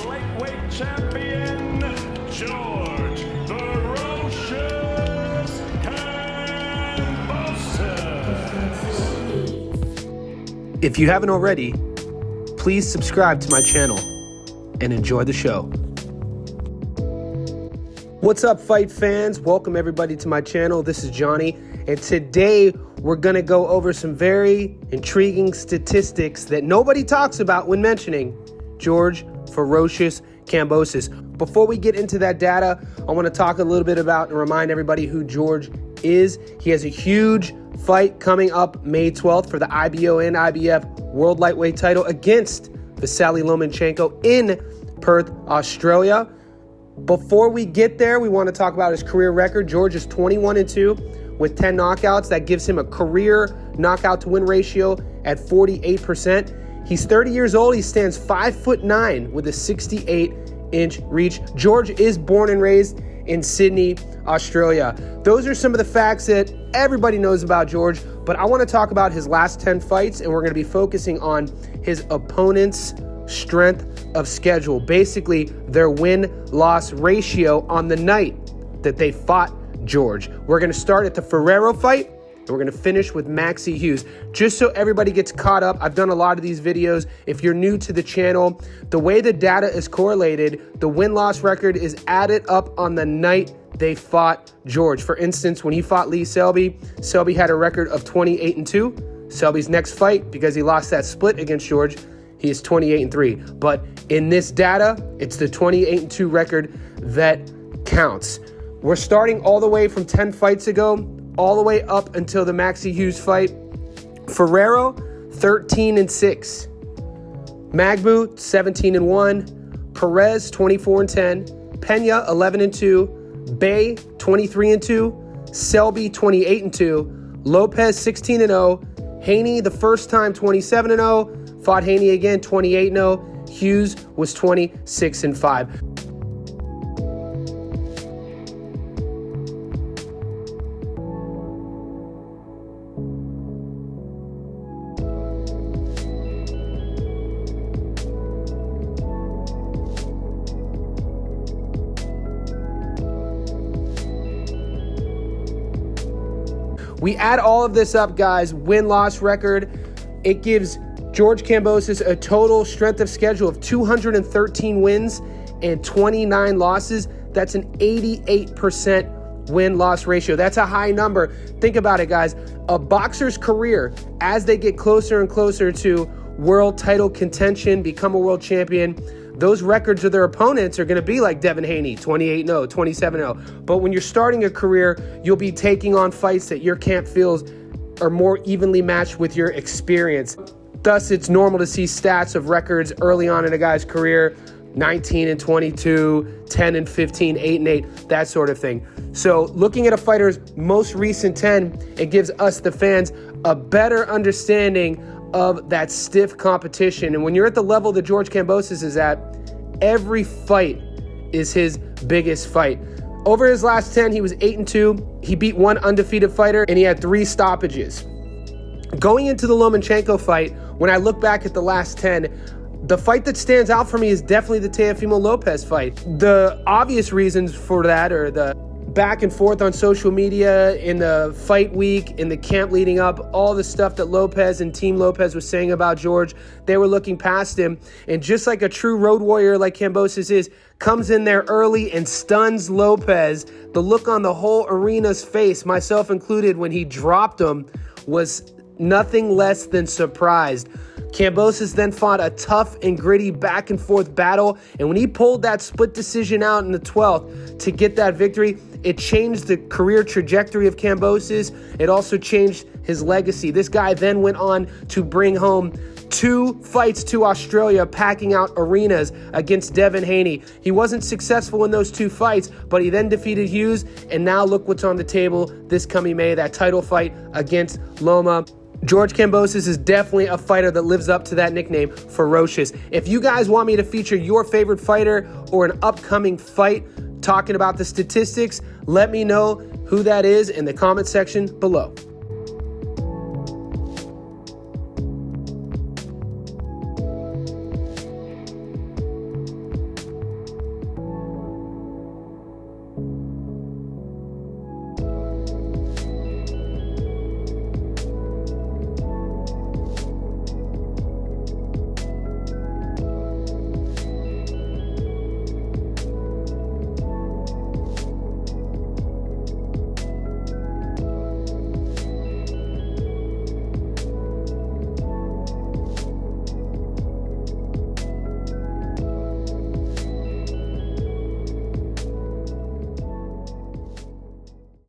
lightweight champion, George Ferocious Kambosos. If you haven't already, please subscribe to my channel and enjoy the show. What's up, fight fans? Welcome everybody to my channel. This is Johnny, and today we're gonna go over some very intriguing statistics that nobody talks about when mentioning George Ferocious Kambosos. Before we get into that data, I want to talk a little bit about and remind everybody who George is. He has a huge fight coming up May 12th for the IBO and IBF World Lightweight title against Vasily Lomachenko in Perth, Australia. Before we get there, we want to talk about his career record. George is 21-2 with 10 knockouts. That gives him a career knockout to win ratio at 48%. He's 30 years old. He stands 5'9" with a 68-inch reach. George is born and raised in Sydney, Australia. Those are some of the facts that everybody knows about George, but I want to talk about his last 10 fights, and we're going to be focusing on his opponent's strength of schedule, basically their win-loss ratio on the night that they fought George. We're going to start at the Ferrero fight, and we're going to finish with Maxie Hughes. Just so everybody gets caught up, I've done a lot of these videos. If you're new to the channel, the way the data is correlated, the win-loss record is added up on the night they fought George. For instance, when he fought Lee Selby, Selby had a record of 28-2. Selby's next fight, because he lost that split against George, he is 28-3. But in this data, it's the 28-2 record that counts. We're starting all the way from 10 fights ago, all the way up until the Maxie Hughes fight. Ferrero, 13-6. Magbu, 17-1. Perez, 24-10. Pena, 11-2. Bay, 23-2. Selby, 28-2. Lopez, 16-0. Haney, the first time, 27-0. Fought Haney again, 28-0. Hughes was 26-5. We add all of this up, guys, win-loss record. It gives George Kambosos a total strength of schedule of 213 wins and 29 losses. That's an 88% win-loss ratio. That's a high number. Think about it, guys. A boxer's career, as they get closer and closer to world title contention, become a world champion, those records of their opponents are going to be like Devin Haney, 28-0, 27-0. But when you're starting a career, you'll be taking on fights that your camp feels are more evenly matched with your experience. Thus, it's normal to see stats of records early on in a guy's career, 19-22, 10-15, 8-8, that sort of thing. So looking at a fighter's most recent 10, it gives us, the fans, a better understanding of that stiff competition. And when you're at the level that George Kambosos is at, every fight is his biggest fight. Over his last 10, he was 8-2. He beat one undefeated fighter, and he had 3 stoppages. Going into the Lomachenko fight, when I look back at the last 10, the fight that stands out for me is definitely the Teofimo Lopez fight. The obvious reasons for that are the back and forth on social media, in the fight week, in the camp leading up, all the stuff that Lopez and Team Lopez was saying about George. They were looking past him, and just like a true road warrior like Kambosos is, comes in there early and stuns Lopez. The look on the whole arena's face, myself included, when he dropped him was nothing less than surprised. Kambosos then fought a tough and gritty back and forth battle, and when he pulled that split decision out in the 12th to get that victory, it changed the career trajectory of Kambosos. It also changed his legacy. This guy then went on to bring home 2 fights to Australia, packing out arenas against Devin Haney. He wasn't successful in those 2 fights, but he then defeated Hughes, and now look what's on the table this coming May, that title fight against Loma. George Kambosos is definitely a fighter that lives up to that nickname, Ferocious. If you guys want me to feature your favorite fighter or an upcoming fight talking about the statistics, let me know who that is in the comment section below.